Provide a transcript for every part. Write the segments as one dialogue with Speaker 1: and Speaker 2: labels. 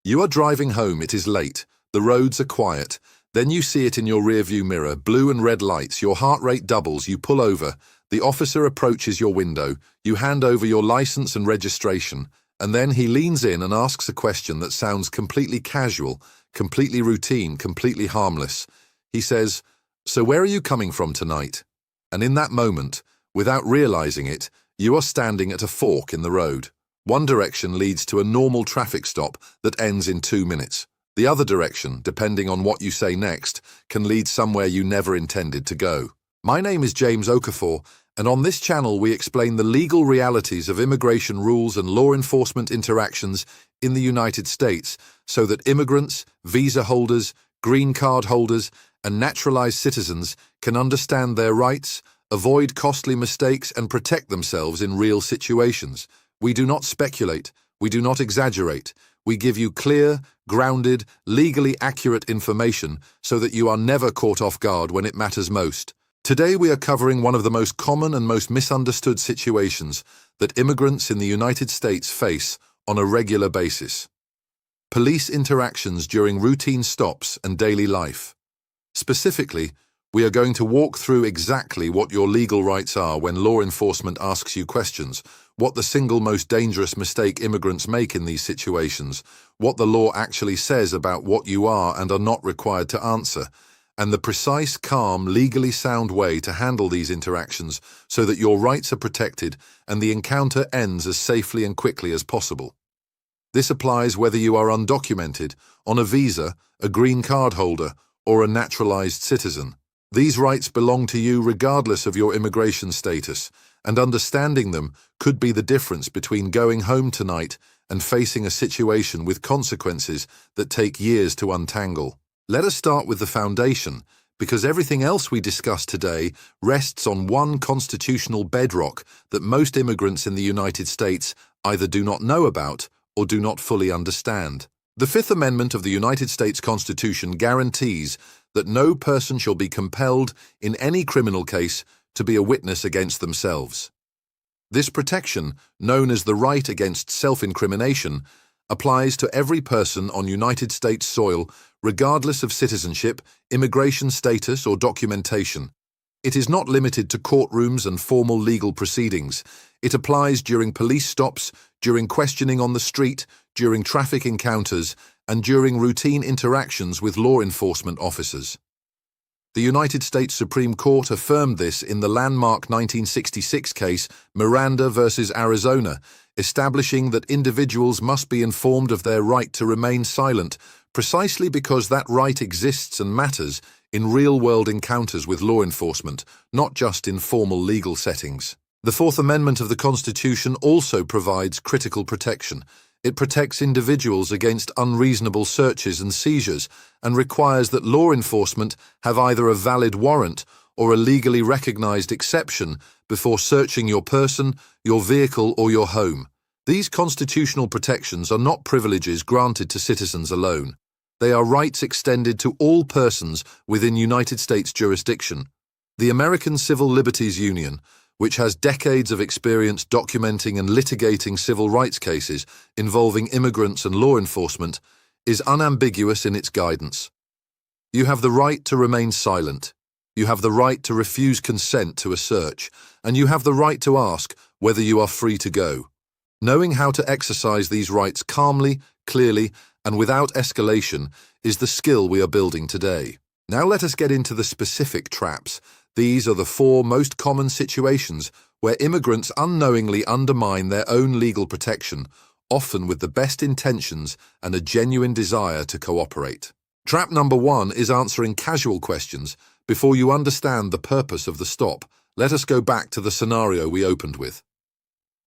Speaker 1: You are driving home, it is late, the roads are quiet. Then you see it in your rearview mirror, blue and red lights, your heart rate doubles, you pull over, the officer approaches your window, you hand over your license and registration, and then he leans in and asks a question that sounds completely casual, completely routine, completely harmless. He says, "So where are you coming from tonight?" And in that moment, without realizing it, you are standing at a fork in the road. One direction leads to a normal traffic stop that ends in 2 minutes. The other direction, depending on what you say next, can lead somewhere you never intended to go. My name is James Okafor, and on this channel we explain the legal realities of immigration rules and law enforcement interactions in the United States so that immigrants, visa holders, green card holders, and naturalized citizens can understand their rights, avoid costly mistakes, and protect themselves in real situations. We do not speculate, we do not exaggerate, we give you clear, grounded, legally accurate information so that you are never caught off guard when it matters most. Today we are covering one of the most common and most misunderstood situations that immigrants in the United States face on a regular basis. Police interactions during routine stops and daily life. Specifically, we are going to walk through exactly what your legal rights are when law enforcement asks you questions, what the single most dangerous mistake immigrants make in these situations, what the law actually says about what you are and are not required to answer, and the precise, calm, legally sound way to handle these interactions so that your rights are protected and the encounter ends as safely and quickly as possible. This applies whether you are undocumented, on a visa, a green card holder, or a naturalized citizen. These rights belong to you regardless of your immigration status, and understanding them could be the difference between going home tonight and facing a situation with consequences that take years to untangle. Let us start with the foundation, because everything else we discuss today rests on one constitutional bedrock that most immigrants in the United States either do not know about or do not fully understand. The Fifth Amendment of the United States Constitution guarantees that no person shall be compelled in any criminal case to be a witness against themselves. This protection, known as the right against self-incrimination, applies to every person on United States soil, regardless of citizenship, immigration status, or documentation. It is not limited to courtrooms and formal legal proceedings. It applies during police stops, during questioning on the street, during traffic encounters, and during routine interactions with law enforcement officers. The United States Supreme Court affirmed this in the landmark 1966 case Miranda versus Arizona, establishing that individuals must be informed of their right to remain silent, precisely because that right exists and matters in real-world encounters with law enforcement, not just in formal legal settings. The Fourth Amendment of the Constitution also provides critical protection. It protects individuals against unreasonable searches and seizures and requires that law enforcement have either a valid warrant or a legally recognized exception before searching your person, your vehicle, or your home. These constitutional protections are not privileges granted to citizens alone. They are rights extended to all persons within United States jurisdiction. The American Civil Liberties Union, which has decades of experience documenting and litigating civil rights cases involving immigrants and law enforcement, is unambiguous in its guidance. You have the right to remain silent. You have the right to refuse consent to a search, and you have the right to ask whether you are free to go. Knowing how to exercise these rights calmly, clearly, and without escalation is the skill we are building today. Now let us get into the specific traps. These are the 4 most common situations where immigrants unknowingly undermine their own legal protection, often with the best intentions and a genuine desire to cooperate. Trap number 1 is answering casual questions before you understand the purpose of the stop. Let us go back to the scenario we opened with.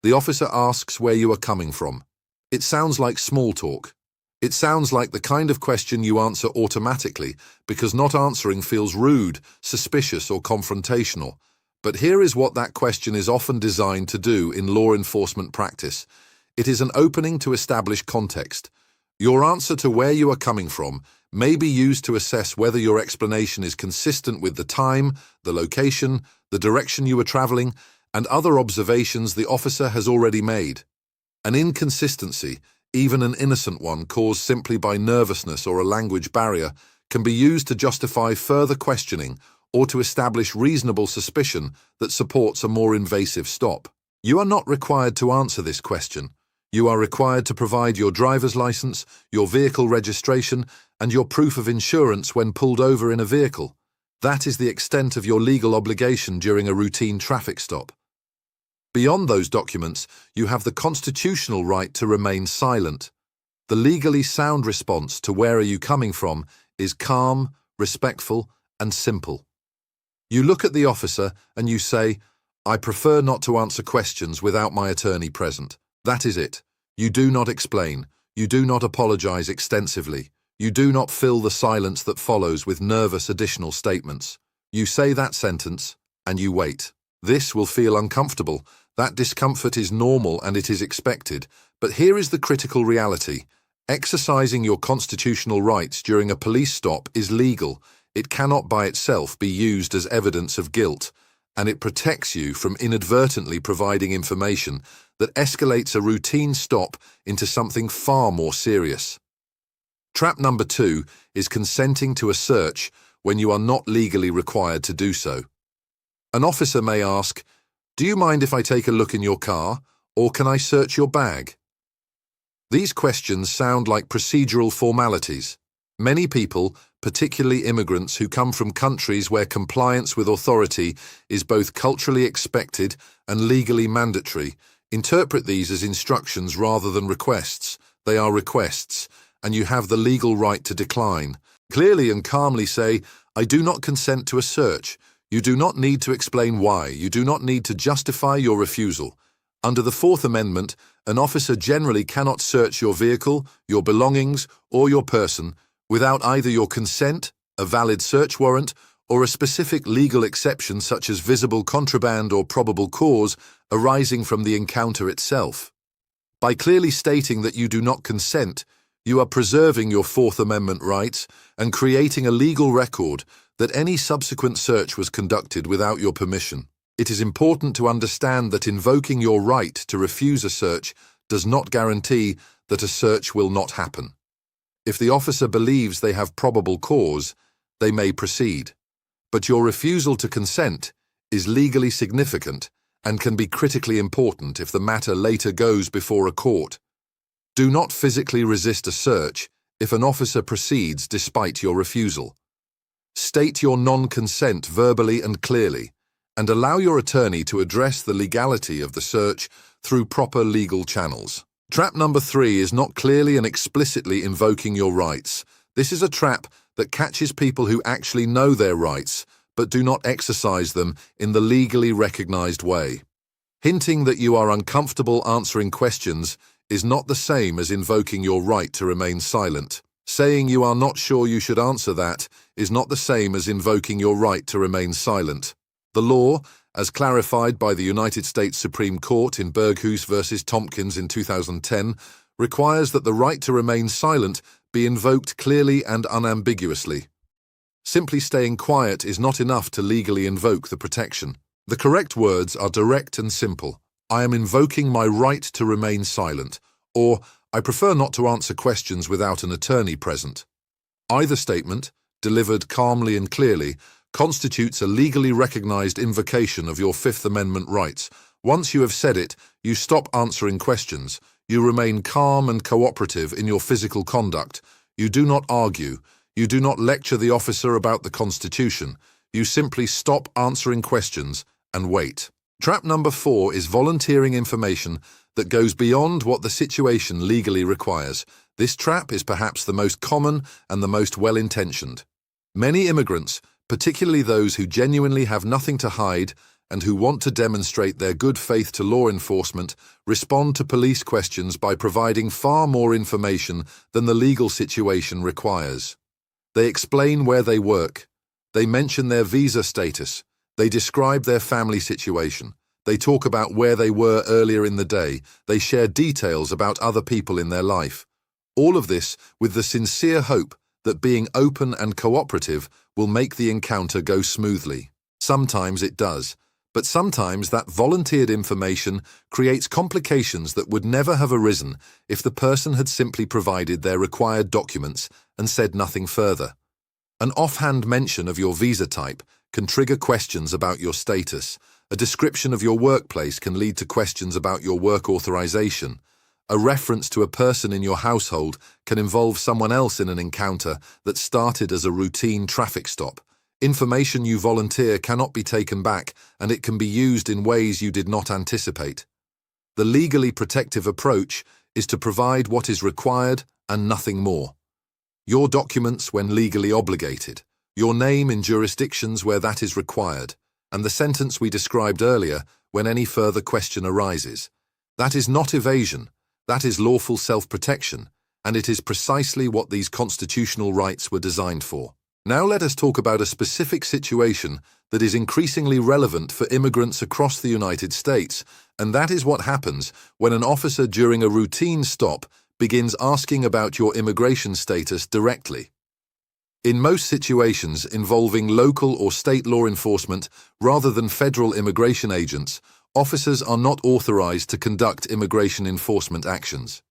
Speaker 1: The officer asks where you are coming from. It sounds like small talk. It sounds like the kind of question you answer automatically because not answering feels rude, suspicious, or confrontational. But here is what that question is often designed to do in law enforcement practice. It is an opening to establish context. Your answer to where you are coming from may be used to assess whether your explanation is consistent with the time, the location, the direction you were traveling, and other observations the officer has already made. An inconsistency, even an innocent one caused simply by nervousness or a language barrier, can be used to justify further questioning or to establish reasonable suspicion that supports a more invasive stop. You are not required to answer this question. You are required to provide your driver's license, your vehicle registration, and your proof of insurance when pulled over in a vehicle. That is the extent of your legal obligation during a routine traffic stop. Beyond those documents, you have the constitutional right to remain silent. The legally sound response to "where are you coming from" is calm, respectful, and simple. You look at the officer and you say, "I prefer not to answer questions without my attorney present." That is it. You do not explain. You do not apologize extensively. You do not fill the silence that follows with nervous additional statements. You say that sentence, and you wait. This will feel uncomfortable. That discomfort is normal and it is expected. But here is the critical reality. Exercising your constitutional rights during a police stop is legal. It cannot by itself be used as evidence of guilt, and it protects you from inadvertently providing information that escalates a routine stop into something far more serious. Trap number 2 is consenting to a search when you are not legally required to do so. An officer may ask, "Do you mind if I take a look in your car, or can I search your bag?" These questions sound like procedural formalities. Many people, particularly immigrants who come from countries where compliance with authority is both culturally expected and legally mandatory, interpret these as instructions rather than requests. They are requests, and you have the legal right to decline. Clearly and calmly say, "I do not consent to a search." You do not need to explain why. You do not need to justify your refusal. Under the Fourth Amendment, an officer generally cannot search your vehicle, your belongings, or your person without either your consent, a valid search warrant, or a specific legal exception such as visible contraband or probable cause arising from the encounter itself. By clearly stating that you do not consent, you are preserving your Fourth Amendment rights and creating a legal record that any subsequent search was conducted without your permission. It is important to understand that invoking your right to refuse a search does not guarantee that a search will not happen. If the officer believes they have probable cause, they may proceed. But your refusal to consent is legally significant and can be critically important if the matter later goes before a court. Do not physically resist a search if an officer proceeds despite your refusal. State your non-consent verbally and clearly, and allow your attorney to address the legality of the search through proper legal channels. Trap number 3 is not clearly and explicitly invoking your rights. This is a trap that catches people who actually know their rights, but do not exercise them in the legally recognized way. Hinting that you are uncomfortable answering questions is not the same as invoking your right to remain silent. Saying you are not sure you should answer that is not the same as invoking your right to remain silent. The law, as clarified by the United States Supreme Court in Berghus v. Tompkins in 2010, requires that the right to remain silent be invoked clearly and unambiguously. Simply staying quiet is not enough to legally invoke the protection. The correct words are direct and simple. "I am invoking my right to remain silent," or "I prefer not to answer questions without an attorney present." Either statement, delivered calmly and clearly, constitutes a legally recognized invocation of your Fifth Amendment rights. Once you have said it, you stop answering questions. You remain calm and cooperative in your physical conduct. You do not argue. You do not lecture the officer about the Constitution. You simply stop answering questions and wait. Trap number 4 is volunteering information that goes beyond what the situation legally requires. This trap is perhaps the most common and the most well-intentioned. Many immigrants, particularly those who genuinely have nothing to hide and who want to demonstrate their good faith to law enforcement, respond to police questions by providing far more information than the legal situation requires. They explain where they work. They mention their visa status. They describe their family situation. They talk about where they were earlier in the day. They share details about other people in their life. All of this with the sincere hope that being open and cooperative will make the encounter go smoothly. Sometimes it does, But sometimes that volunteered information creates complications that would never have arisen if the person had simply provided their required documents and said nothing further. An offhand mention of your visa type can trigger questions about your status. A description of your workplace can lead to questions about your work authorization. A reference to a person in your household can involve someone else in an encounter that started as a routine traffic stop. Information you volunteer cannot be taken back, and it can be used in ways you did not anticipate. The legally protective approach is to provide what is required and nothing more. Your documents when legally obligated, your name in jurisdictions where that is required, and the sentence we described earlier when any further question arises. That is not evasion, that is lawful self-protection, and it is precisely what these constitutional rights were designed for. Now let us talk about a specific situation that is increasingly relevant for immigrants across the United States, and that is what happens when an officer during a routine stop begins asking about your immigration status directly. In most situations involving local or state law enforcement rather than federal immigration agents, officers are not authorized to conduct immigration enforcement actions.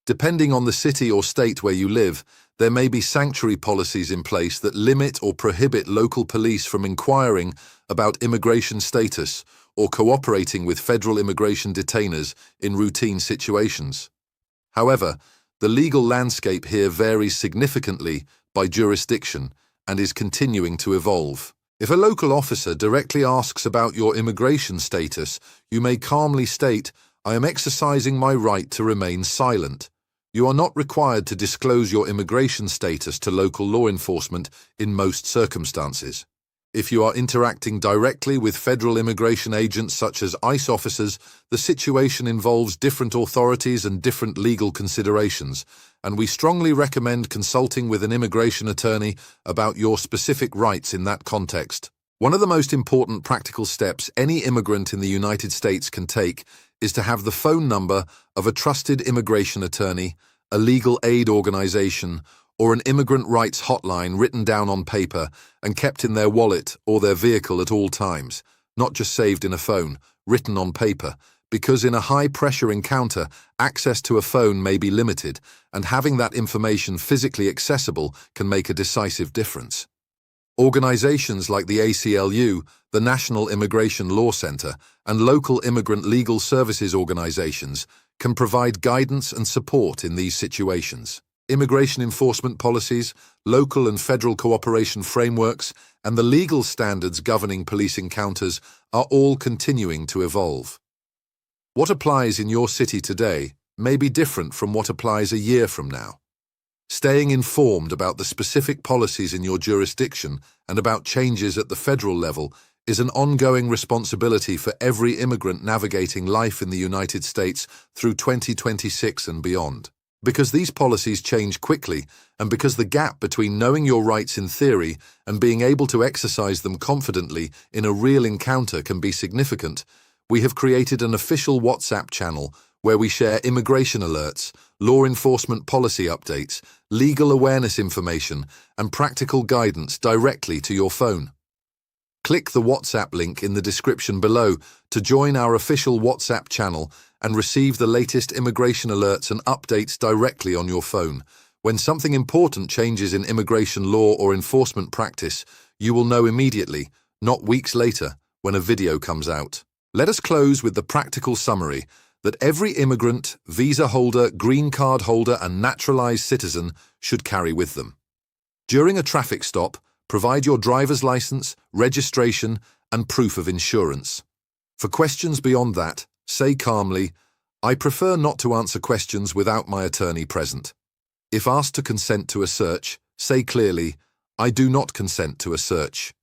Speaker 1: Depending on the city or state where you live, there may be sanctuary policies in place that limit or prohibit local police from inquiring about immigration status or cooperating with federal immigration detainers in routine situations. However, the legal landscape here varies significantly by jurisdiction and is continuing to evolve. If a local officer directly asks about your immigration status, you may calmly state, "I am exercising my right to remain silent." You are not required to disclose your immigration status to local law enforcement in most circumstances. If you are interacting directly with federal immigration agents such as ICE officers, the situation involves different authorities and different legal considerations, and we strongly recommend consulting with an immigration attorney about your specific rights in that context. One of the most important practical steps any immigrant in the United States can take is to have the phone number of a trusted immigration attorney, a legal aid organization, or an immigrant rights hotline written down on paper and kept in their wallet or their vehicle at all times, not just saved in a phone, written on paper, because in a high-pressure encounter, access to a phone may be limited, and having that information physically accessible can make a decisive difference. Organizations like the ACLU, the National Immigration Law Center, and local immigrant legal services organizations can provide guidance and support in these situations. Immigration enforcement policies, local and federal cooperation frameworks, and the legal standards governing police encounters are all continuing to evolve. What applies in your city today may be different from what applies a year from now. Staying informed about the specific policies in your jurisdiction and about changes at the federal level is an ongoing responsibility for every immigrant navigating life in the United States through 2026 and beyond. Because these policies change quickly, and because the gap between knowing your rights in theory and being able to exercise them confidently in a real encounter can be significant, we have created an official WhatsApp channel where we share immigration alerts, law enforcement policy updates, legal awareness information, and practical guidance directly to your phone. Click the WhatsApp link in the description below to join our official WhatsApp channel and receive the latest immigration alerts and updates directly on your phone. When something important changes in immigration law or enforcement practice, you will know immediately, not weeks later, when a video comes out. Let us close with the practical summary that every immigrant, visa holder, green card holder, and naturalized citizen should carry with them. During a traffic stop, provide your driver's license, registration, and proof of insurance. For questions beyond that, say calmly, "I prefer not to answer questions without my attorney present." If asked to consent to a search, say clearly, "I do not consent to a search."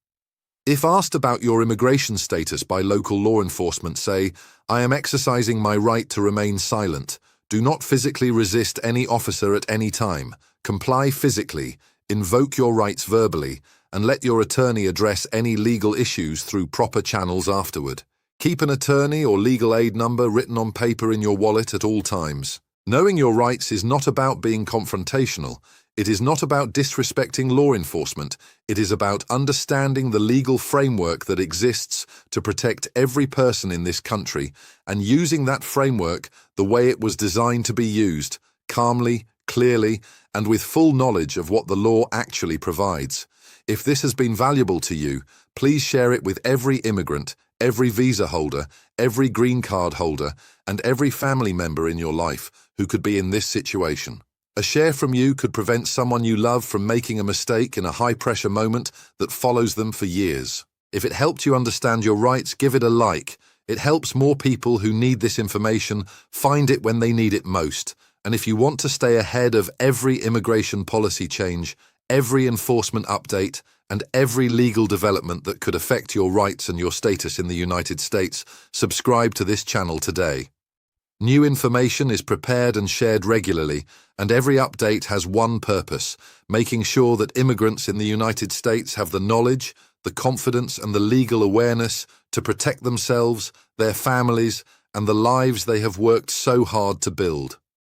Speaker 1: If asked about your immigration status by local law enforcement, say, "I am exercising my right to remain silent. Do not physically resist any officer at any time. Comply physically, invoke your rights verbally, and let your attorney address any legal issues through proper channels afterward. Keep an attorney or legal aid number written on paper in your wallet at all times. Knowing your rights is not about being confrontational. It is not about disrespecting law enforcement. It is about understanding the legal framework that exists to protect every person in this country and using that framework the way it was designed to be used, calmly, clearly, and with full knowledge of what the law actually provides. If this has been valuable to you, please share it with every immigrant, every visa holder, every green card holder, and every family member in your life who could be in this situation. A share from you could prevent someone you love from making a mistake in a high-pressure moment that follows them for years. If it helped you understand your rights, give it a like. It helps more people who need this information find it when they need it most. And if you want to stay ahead of every immigration policy change, every enforcement update, and every legal development that could affect your rights and your status in the United States, subscribe to this channel today. New information is prepared and shared regularly, and every update has one purpose: making sure that immigrants in the United States have the knowledge, the confidence, and the legal awareness to protect themselves, their families, and the lives they have worked so hard to build.